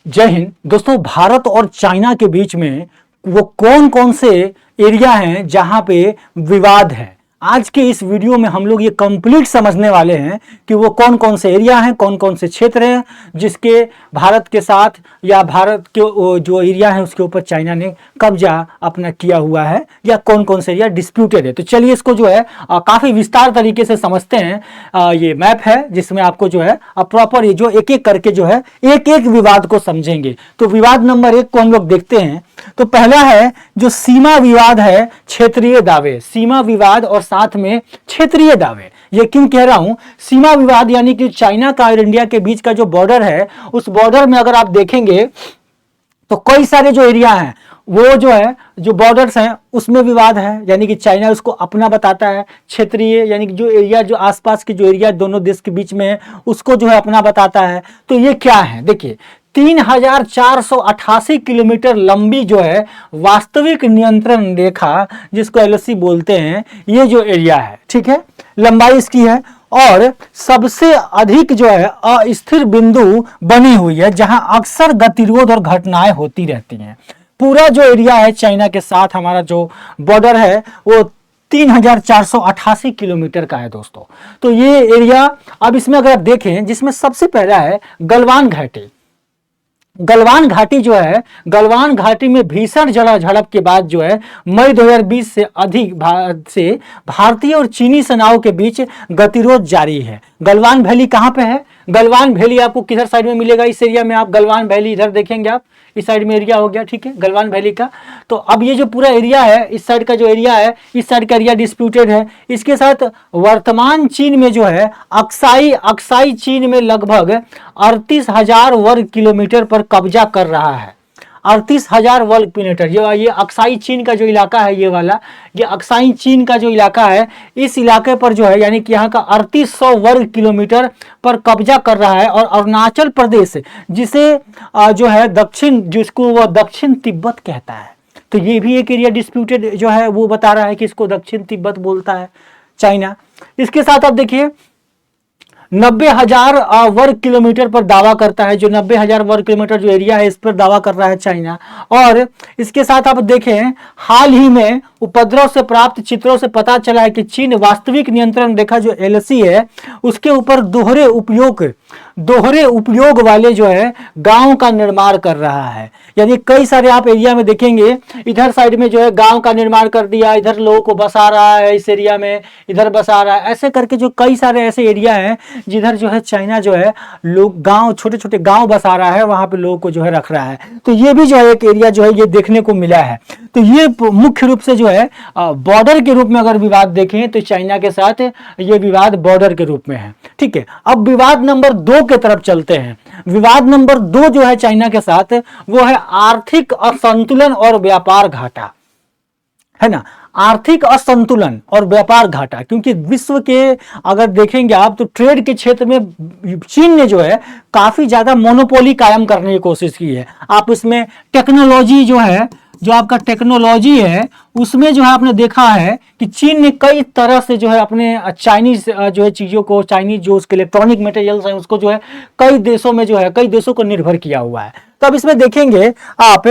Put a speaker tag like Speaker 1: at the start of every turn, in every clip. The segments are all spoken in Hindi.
Speaker 1: जय हिंद दोस्तों। भारत और चाइना के बीच में वो कौन कौन से एरिया हैं जहां पे विवाद है, आज के इस वीडियो में हम लोग ये कंप्लीट समझने वाले हैं कि वो कौन कौन से एरिया हैं, कौन कौन से क्षेत्र हैं जिसके भारत के साथ या भारत के जो एरिया है उसके ऊपर चाइना ने कब्जा अपना किया हुआ है, या कौन कौन से एरिया डिस्प्यूटेड है। तो चलिए इसको जो है काफी विस्तार तरीके से समझते हैं। ये मैप है जिसमें आपको जो है प्रॉपर ये जो एक एक करके जो है एक एक विवाद को समझेंगे। तो विवाद नंबर 1 को हम लोग देखते हैं। तो पहला है जो सीमा विवाद है, क्षेत्रीय दावे। सीमा विवाद और साथ में क्षेत्रीय दावे। ये क्यों कह रहा हूं सीमा विवाद, यानी कि चाइना का और इंडिया के बीच का जो बॉर्डर है, उस बॉर्डर में अगर आप देखेंगे तो कई सारे जो एरिया हैं वो जो है जो बॉर्डर्स हैं उसमें विवाद है, यानी कि चाइना उसको अपना बताता है। क्षेत्रीय यानी कि जो एरिया जो आसपास के जो एरिया दोनों देश के बीच में है उसको जो है अपना बताता है। तो ये क्या है, देखिए 3488 किलोमीटर लंबी जो है वास्तविक नियंत्रण रेखा जिसको एलओसी बोलते हैं, ये जो एरिया है, ठीक है, लंबाई इसकी है। और सबसे अधिक जो है अस्थिर बिंदु बनी हुई है जहां अक्सर गतिरोध और घटनाएं होती रहती हैं। पूरा जो एरिया है चाइना के साथ हमारा जो बॉर्डर है वो 3488 किलोमीटर का है दोस्तों। तो ये एरिया, अब इसमें अगर आप देखें जिसमें सबसे पहला है गलवान घाटी। गलवान घाटी जो है, गलवान घाटी में भीषण झड़प के बाद जो है मई 2020 से अधिक भारतीय और चीनी सेनाओं के बीच गतिरोध जारी है। गलवान वैली कहां पे है? गलवान वैली आपको किधर साइड में मिलेगा? इस एरिया में आप गलवान वैली इधर देखेंगे, आप इस साइड में एरिया हो गया, ठीक है, गलवान वैली का। तो अब ये जो पूरा एरिया है, इस साइड का जो एरिया है, इस साइड का एरिया डिस्प्यूटेड है। इसके साथ वर्तमान चीन में जो है अक्साई चीन में लगभग 38,000 वर्ग किलोमीटर पर कब्जा कर रहा है। 38,000 वर्ग किलोमीटर, ये अक्साई चीन का जो इलाका है, ये वाला ये अक्साई चीन का जो इलाका है, इस इलाके पर जो है यानी कि यहाँ का 3800 वर्ग किलोमीटर पर कब्जा कर रहा है। और अरुणाचल प्रदेश जिसे जो है दक्षिण, जिसको वह दक्षिण तिब्बत कहता है, तो ये भी एक एरिया डिस्प्यूटेड जो है वो बता रहा है कि इसको दक्षिण तिब्बत बोलता है चाइना। इसके साथ आप देखिए 90,000 वर्ग किलोमीटर पर दावा करता है, जो 90,000 वर्ग किलोमीटर जो एरिया है इस पर दावा कर रहा है चाइना। और इसके साथ आप देखें हाल ही में उपद्रव से प्राप्त चित्रों से पता चला है कि चीन वास्तविक नियंत्रण रेखा जो एलओसी है उसके ऊपर दोहरे उपयोग वाले जो है गांव का निर्माण कर रहा है। यानी कई सारे आप एरिया में देखेंगे, इधर साइड में जो है गांव का निर्माण कर दिया, इधर लोगों को बसा रहा है, इस एरिया में इधर बसा रहा है, ऐसे करके जो कई सारे ऐसे एरिया हैं जिधर जो है चाइना जो है लोग गांव, छोटे छोटे गांव बसा रहा है, वहां पे लोगों को जो है रख रहा है। तो ये भी जो है एक एरिया जो है ये देखने को मिला है। तो ये मुख्य रूप से जो है बॉर्डर के रूप में अगर विवाद देखें तो चाइना के साथ ये विवाद बॉर्डर के रूप में है, ठीक है। अब विवाद नंबर 2 के तरफ चलते हैं। विवाद नंबर 2 जो है चाइना के साथ वो है आर्थिक असंतुलन और व्यापार घाटा, है ना। आर्थिक असंतुलन और व्यापार घाटा, क्योंकि विश्व के अगर देखेंगे आप तो ट्रेड के क्षेत्र में चीन ने जो है काफी ज्यादा मोनोपोली कायम करने की कोशिश की है। आप इसमें टेक्नोलॉजी जो है, जो आपका टेक्नोलॉजी है उसमें जो है आपने देखा है कि चीन ने कई तरह से जो है अपने चाइनीज जो है चीजों को, चाइनीज जो उसके इलेक्ट्रॉनिक मटेरियल्स है उसको जो है कई देशों में जो है कई देशों को निर्भर किया हुआ है। तो अब इसमें देखेंगे आप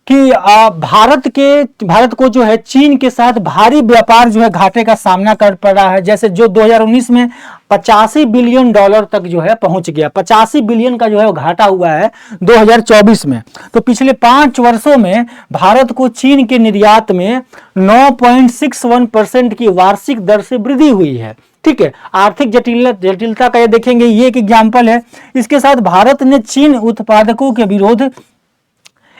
Speaker 1: कि भारत को जो है चीन के साथ भारी व्यापार जो है घाटे का सामना कर पड़ रहा है। जैसे जो 2019 में 85 बिलियन डॉलर तक जो है पहुंच गया, 85 बिलियन का जो है घाटा हुआ है 2024 में। तो पिछले 5 वर्षों में भारत को चीन के निर्यात में 9.61% की वार्षिक दर से वृद्धि हुई है, ठीक है। आर्थिक जटिलता का ये देखेंगे, ये एक एग्जाम्पल है। इसके साथ भारत ने चीन उत्पादकों के विरोध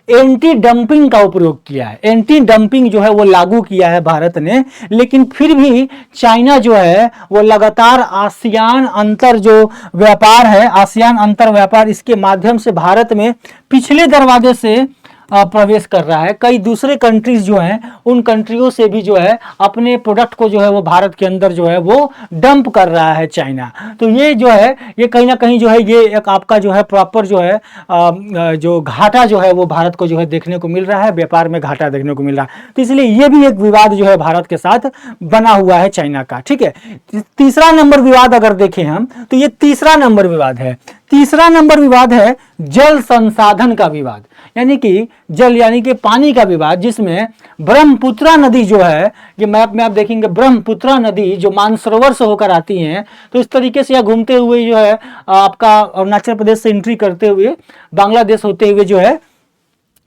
Speaker 1: एंटी डंपिंग का उपयोग किया है। एंटी डंपिंग जो है वो लागू किया है भारत ने, लेकिन फिर भी चाइना जो है वो लगातार आसियान अंतर जो व्यापार है, आसियान अंतर व्यापार, इसके माध्यम से भारत में पिछले दरवाजे से प्रवेश कर रहा है। कई दूसरे कंट्रीज जो हैं उन कंट्रियों से भी जो है अपने प्रोडक्ट को जो है वो भारत के अंदर जो है वो डंप कर रहा है चाइना। तो ये जो है ये कहीं ना कहीं जो है ये एक आपका जो है प्रॉपर जो है जो घाटा जो है वो भारत को जो है देखने को मिल रहा है, व्यापार में घाटा देखने को मिल रहा है। तो इसलिए ये भी एक विवाद जो है भारत के साथ बना हुआ है चाइना का, ठीक है। तीसरा नंबर विवाद अगर देखें हम तो ये तीसरा नंबर विवाद है। तीसरा नंबर विवाद है जल संसाधन का विवाद, यानी कि जल यानी कि पानी का विवाद, जिसमें ब्रह्मपुत्रा नदी जो है, ये मैप में आप देखेंगे ब्रह्मपुत्रा नदी जो मानसरोवर से होकर आती है, तो इस तरीके से यह घूमते हुए जो है आपका अरुणाचल प्रदेश से एंट्री करते हुए बांग्लादेश होते हुए जो है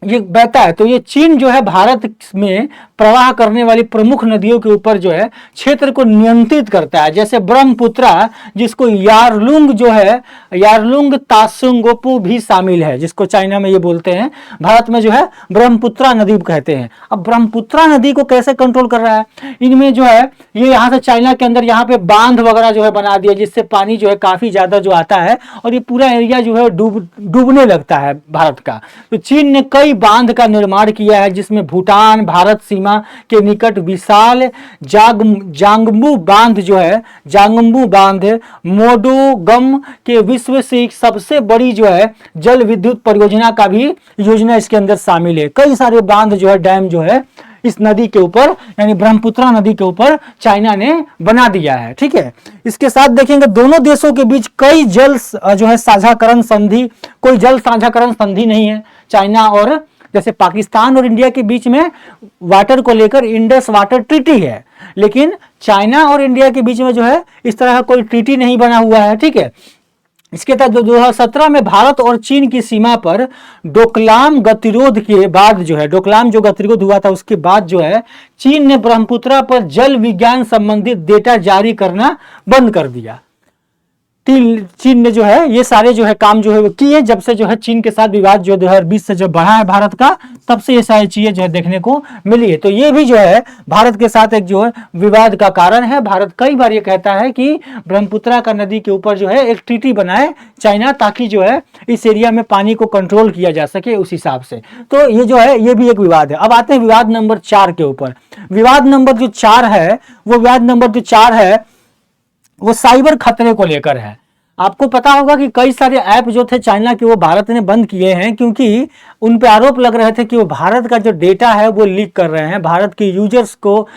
Speaker 1: ये बहता है। तो ये चीन जो है भारत में प्रवाह करने वाली प्रमुख नदियों के ऊपर जो है क्षेत्र को नियंत्रित करता है। जैसे ब्रह्मपुत्रा, जिसको यारलुंग जो है, यारलुंग तासुंगोपु भी शामिल है, जिसको चाइना में ये बोलते हैं, भारत में जो है ब्रह्मपुत्रा नदी कहते हैं। अब ब्रह्मपुत्रा नदी को कैसे कंट्रोल कर रहा है, इनमें जो है ये यहाँ से चाइना के अंदर यहाँ पे बांध वगैरह जो है बना दिया, जिससे पानी जो है काफी ज्यादा जो आता है और ये पूरा एरिया जो है डूबने लगता है भारत का। तो चीन ने कई बांध का निर्माण किया है, जिसमें भूटान भारत सीमा के निकट विशाल जांगबू बांध जो है, जांगबू बांध मोडोगम के विश्व से सबसे बड़ी जो है जल विद्युत परियोजना का भी योजना इसके अंदर शामिल है। कई सारे बांध जो है, डैम जो है इस नदी के ऊपर यानी ब्रह्मपुत्रा नदी के ऊपर चाइना ने बना दिया है। ठीक है, इसके साथ देखेंगे दोनों देशों के बीच कई जल जो है साझाकरण संधि, कोई जल साझाकरण संधि नहीं है चाइना और, जैसे पाकिस्तान और इंडिया के बीच में वाटर को लेकर इंडस वाटर ट्रीटी है, लेकिन चाइना और इंडिया के बीच में जो है इस तरह का कोई ट्रीटी नहीं बना हुआ है। ठीक है, इसके तहत 2017 में भारत और चीन की सीमा पर डोकलाम गतिरोध के बाद जो है, डोकलाम जो गतिरोध हुआ था उसके बाद जो है चीन ने ब्रह्मपुत्रा पर जल विज्ञान संबंधित डेटा जारी करना बंद कर दिया। चीन ने जो है ये सारे जो है काम जो है वो किए, जब से जो है चीन के साथ विवाद जो 2020 से जब बढ़ा है भारत का, तब से ये सारी चीजें जो है देखने को मिली है। तो ये भी जो है भारत के साथ एक जो है विवाद का कारण है। भारत कई बार ये कहता है कि ब्रह्मपुत्रा का नदी के ऊपर जो है एक ट्रीटी बनाए चाइना, ताकि जो है इस एरिया में पानी को कंट्रोल किया जा सके उस हिसाब से। तो ये जो है ये भी एक विवाद है। अब आते हैं विवाद नंबर 4 के ऊपर। विवाद नंबर जो 4 है, वो विवाद नंबर जो 4 है वो साइबर खतरे को लेकर है। आपको पता होगा कि कई सारे ऐप जो थे चाइना के वो भारत ने बंद किए हैं, क्योंकि उन पे आरोप लग रहे थे कि वो भारत का जो डेटा है वो लीक कर रहे हैं, भारत के यूजर्स को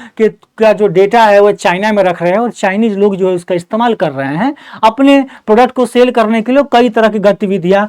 Speaker 1: का जो डेटा है वो चाइना में रख रहे हैं और चाइनीज लोग जो है उसका इस्तेमाल कर रहे हैं अपने प्रोडक्ट को सेल करने के लिए। कई तरह की गतिविधियां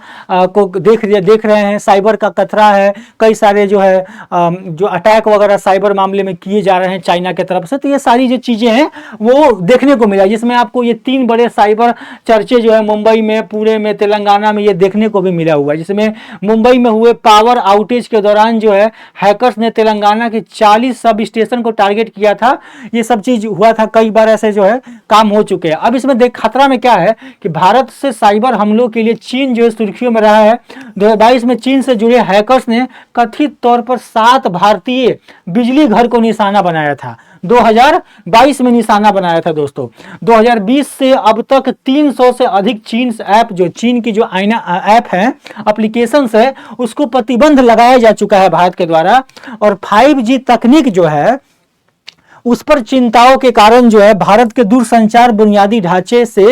Speaker 1: को देख रहे हैं। साइबर का खतरा है, कई सारे जो है जो अटैक वगैरह साइबर मामले में किए जा रहे हैं चाइना की तरफ से। तो ये सारी जो चीजें हैं वो देखने को मिला, जिसमें आपको ये 3 बड़े साइबर चर्चे जो है मुंबई में, पुणे में, तेलंगाना में ये देखने को भी मिला हुआ है। जिसमें मुंबई में हुए पावर आउटेज के दौरान जो है हैकर्स ने तेलंगाना के 40 सब स्टेशन को टारगेट किया था। ये सब चीज हुआ था, कई बार ऐसे जो है काम हो चुके हैं। अब इसमें देख खतरा में क्या है कि भारत से साइबर हमलों के लिए चीन जो है सुर्खियों में रहा है। 2022 में चीन से जुड़े हैकर्स ने कथित तौर पर 7 भारतीय बिजली घर को निशाना बनाया था। 2022 में निशाना बनाया था दोस्तों। 2020 से अब तक 300 से अधिक चीन ऐप, जो चीन की जो आईना ऐप है, एप्लीकेशन है, उसको प्रतिबंध लगाया जा चुका है भारत के द्वारा। और 5G तकनीक जो है उस पर चिंताओं के कारण जो है भारत के दूरसंचार बुनियादी ढांचे से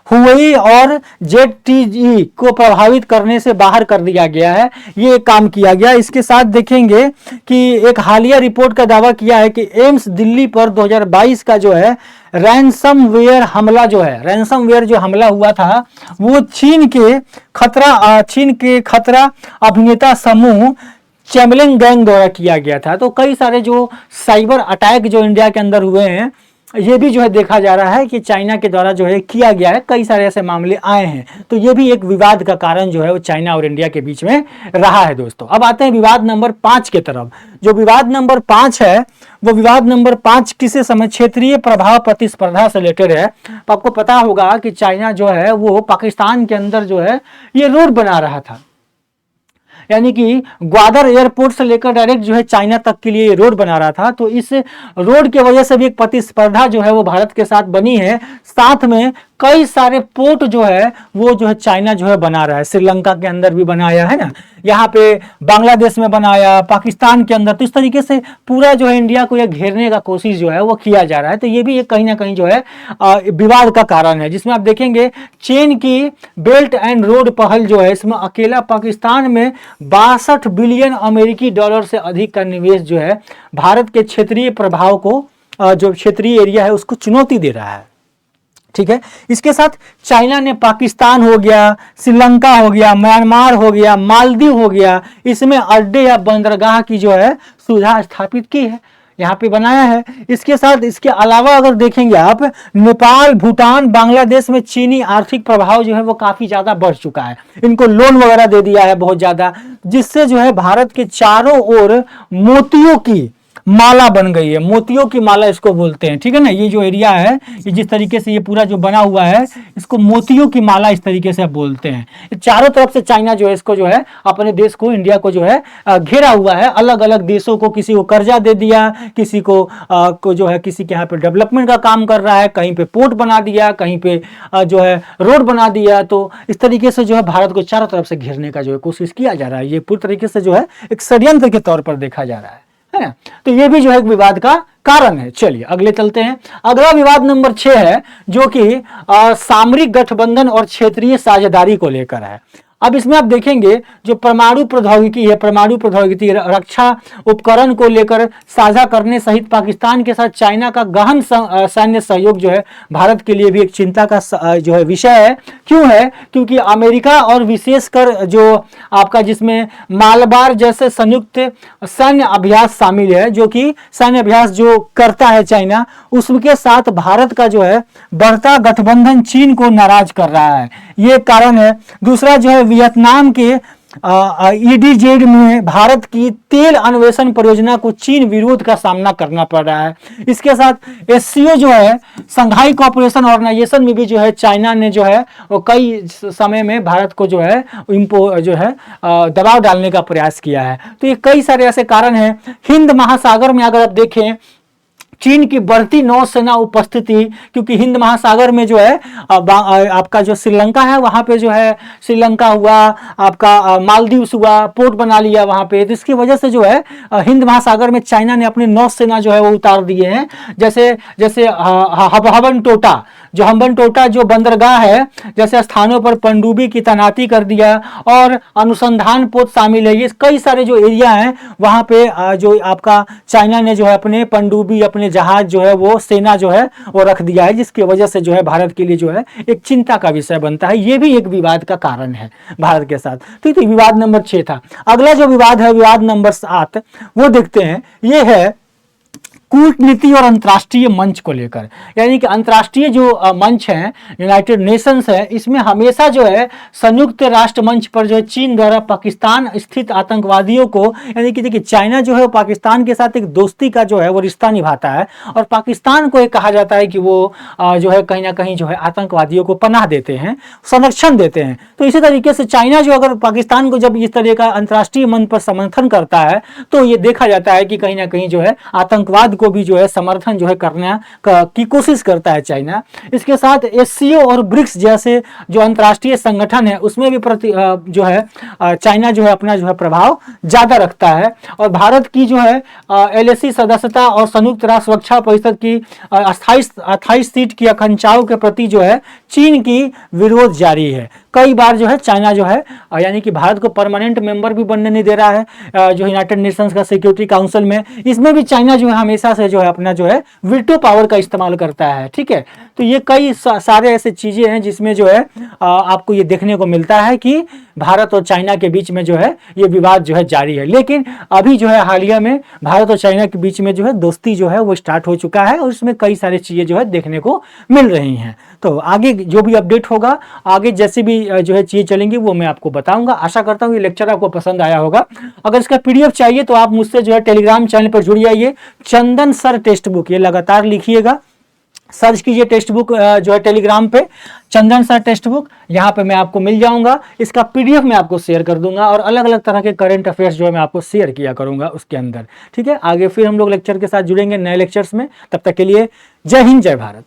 Speaker 1: हुई और ZTE को प्रभावित करने से बाहर कर दिया गया है। ये काम किया गया। इसके साथ देखेंगे कि एक हालिया रिपोर्ट का दावा किया है कि एम्स दिल्ली पर 2022 का जो है रैंसमवेयर हमला जो है, रैंसमवेयर जो हमला हुआ था वो चीन के खतरा अभिनेता समूह चैमलिंग गैंग द्वारा किया गया था। तो कई सारे जो साइबर अटैक जो इंडिया के अंदर हुए हैं, ये भी जो है देखा जा रहा है कि चाइना के द्वारा जो है किया गया है। कई सारे ऐसे मामले आए हैं, तो ये भी एक विवाद का कारण जो है वो चाइना और इंडिया के बीच में रहा है दोस्तों। अब आते हैं विवाद नंबर 5 के तरफ। जो विवाद नंबर 5 है वो विवाद नंबर 5 किसी समय क्षेत्रीय प्रभाव प्रतिस्पर्धा से रिलेटेड है। तो आपको पता होगा कि चाइना जो है वो पाकिस्तान के अंदर जो है ये रोड बना रहा था, यानी कि ग्वादर एयरपोर्ट से लेकर डायरेक्ट जो है चाइना तक के लिए रोड बना रहा था। तो इस रोड की वजह से भी एक प्रतिस्पर्धा जो है वो भारत के साथ बनी है। साथ में कई सारे पोर्ट जो है वो जो है चाइना जो है बना रहा है। श्रीलंका के अंदर भी बनाया है ना, यहाँ पे बांग्लादेश में बनाया, पाकिस्तान के अंदर। तो इस तरीके से पूरा जो है इंडिया को ये घेरने का कोशिश जो है वो किया जा रहा है। तो ये भी एक कहीं ना कहीं जो है विवाद का कारण है, जिसमें आप देखेंगे चीन की बेल्ट एंड रोड पहल जो है, इसमें अकेला पाकिस्तान में 62 बिलियन अमेरिकी डॉलर से अधिक का निवेश जो है भारत के क्षेत्रीय प्रभाव को, जो क्षेत्रीय एरिया है उसको चुनौती दे रहा है। ठीक है। इसके साथ चाइना ने पाकिस्तान हो गया, श्रीलंका हो गया, म्यांमार हो गया, मालदीव हो गया, इसमें अड्डे या बंदरगाह की जो है सुविधा स्थापित की है, यहाँ पे बनाया है। इसके साथ इसके अलावा अगर देखेंगे आप, नेपाल, भूटान, बांग्लादेश में चीनी आर्थिक प्रभाव जो है वो काफी ज्यादा बढ़ चुका है, इनको लोन वगैरह दे दिया है बहुत ज्यादा, जिससे जो है भारत के चारों ओर मोतियों की माला बन गई है, मोतियों की माला इसको बोलते हैं, ठीक है ना। ये जो एरिया है, ये जिस तरीके से ये पूरा जो बना हुआ है, इसको मोतियों की माला इस तरीके से बोलते हैं। चारों तरफ से चाइना जो है इसको जो है अपने देश को, इंडिया को जो है घेरा हुआ है, अलग अलग देशों को, किसी को कर्जा दे दिया, किसी को जो है किसी के यहाँ पे डेवलपमेंट का काम कर रहा है, कहीं पे पोर्ट बना दिया, कहीं पे जो है रोड बना दिया। तो इस तरीके से जो है भारत को चारों तरफ से घेरने का जो है कोशिश किया जा रहा है, ये पूरी तरीके से जो है एक षड्यंत्र के तौर पर देखा जा रहा है ना। तो ये भी जो है एक विवाद का कारण है। चलिए अगले चलते हैं। अगला विवाद नंबर 6 है, जो कि सामरिक गठबंधन और क्षेत्रीय साझेदारी को लेकर है। अब इसमें आप देखेंगे जो परमाणु प्रौद्योगिकी है, परमाणु प्रौद्योगिकी, रक्षा उपकरण को लेकर साझा करने सहित पाकिस्तान के साथ चाइना का गहन सैन्य सहयोग जो है भारत के लिए भी एक चिंता का जो है विषय है। क्यों है? क्योंकि अमेरिका और विशेषकर जो आपका जिसमें मालबार जैसे संयुक्त सैन्य अभ्यास शामिल है, जो कि सैन्य अभ्यास जो करता है चाइना, उसके साथ भारत का जो है बढ़ता गठबंधन चीन को नाराज कर रहा है, ये कारण है। दूसरा जो है वियतनाम के ईडीजेड में भारत की तेल अन्वेषण परियोजना को चीन विरोध का सामना करना पड़ रहा है। इसके साथ एससीओ जो है, संघाई कोऑपरेशन ऑर्गेनाइजेशन में भी जो है चाइना ने जो है वो कई समय में भारत को जो है दबाव डालने का प्रयास किया है। तो ये कई सारे ऐसे कारण हैं। हिंद महासागर में अगर आप देखें चीन की बढ़ती नौसेना उपस्थिति, क्योंकि हिंद महासागर में जो है आपका जो श्रीलंका है, वहां पे जो है श्रीलंका हुआ, आपका मालदीव्स हुआ, पोर्ट बना लिया वहां पे, तो इसकी वजह से जो है हिंद महासागर में चाइना ने अपनी नौसेना जो है वो उतार दिए हैं। जैसे जैसे हम्बन टोटा जो बंदरगाह है, जैसे स्थानों पर पनडुब्बी की तैनाती कर दिया, और अनुसंधान पोत शामिल है। ये कई सारे जो एरिया हैं वहां पे जो आपका चाइना ने जो है अपने पनडुब्बी, अपने जहाज जो है वो सेना जो है वो रख दिया है, जिसकी वजह से जो है भारत के लिए जो है एक चिंता का विषय बनता है। ये भी एक विवाद का कारण है भारत के साथ। तो ये विवाद नंबर 6 था। अगला जो विवाद है, विवाद नंबर 7, वो देखते हैं। ये है कूटनीति और अंतर्राष्ट्रीय मंच को लेकर, यानी कि अंतर्राष्ट्रीय जो मंच है, यूनाइटेड नेशंस है, इसमें हमेशा जो है संयुक्त राष्ट्र मंच पर जो है चीन द्वारा पाकिस्तान स्थित आतंकवादियों को, यानी कि देखिए चाइना जो है पाकिस्तान के साथ एक दोस्ती का जो है वो रिश्ता निभाता है, और पाकिस्तान को एक कहा जाता है कि वो जो है कहीं ना कहीं जो है आतंकवादियों को पनाह देते हैं, संरक्षण देते हैं। तो इसी तरीके से चाइना जो अगर पाकिस्तान को जब इस तरह का अंतर्राष्ट्रीय मंच पर समर्थन करता है, तो ये देखा जाता है कि कहीं ना कहीं जो है आतंकवाद को भी जो है समर्थन जो है करने की कोशिश करता है चाइना। इसके साथ एससीओ और ब्रिक्स जैसे जो अंतर्राष्ट्रीय संगठन है, उसमें भी जो है चाइना जो है अपना जो है प्रभाव ज्यादा रखता है। और भारत की जो है एलएसी सदस्यता और संयुक्त राष्ट्र सुरक्षा परिषद की 28 सीट की आकांक्षाओं के प्रति जो है चीन की विरोध जारी है। कई बार जो है चाइना जो है यानी कि भारत को परमानेंट मेंबर भी बनने नहीं दे रहा है जो यूनाइटेड नेशंस का सिक्योरिटी काउंसिल में। इसमें भी चाइना जो है हमेशा से जो है अपना जो है वीटो पावर का इस्तेमाल करता है। ठीक है, तो ये कई सारे ऐसे चीजें हैं जिसमें जो है आपको ये देखने को मिलता है कि भारत और चाइना के बीच में जो है ये विवाद जो है जारी है। लेकिन अभी जो है हालिया में भारत और चाइना के बीच में जो है दोस्ती जो है वो स्टार्ट हो चुका है और इसमें कई सारी चीजें जो है देखने को मिल रही हैं। तो आगे जो भी अपडेट होगा, आगे जैसे भी जो है चीजें चलेंगी वो मैं आपको बताऊंगा। आशा करता हूँ ये लेक्चर आपको पसंद आया होगा। अगर इसका पीडीएफ चाहिए तो आप मुझसे जो है टेलीग्राम चैनल पर जुड़ जाइए। चंदन सर टेक्स्ट बुक, ये लगातार लिखिएगा, सर्च कीजिए टेक्स्ट बुक जो है टेलीग्राम पे चंदन सर टेक्स्ट बुक, यहाँ पे मैं आपको मिल जाऊंगा। इसका पीडीएफ मैं आपको शेयर कर दूंगा और अलग अलग तरह के करंट अफेयर्स जो है मैं आपको शेयर किया करूंगा उसके अंदर। ठीक है, आगे फिर हम लोग लेक्चर के साथ जुड़ेंगे नए लेक्चर्स में। तब तक के लिए जय हिंद, जय भारत।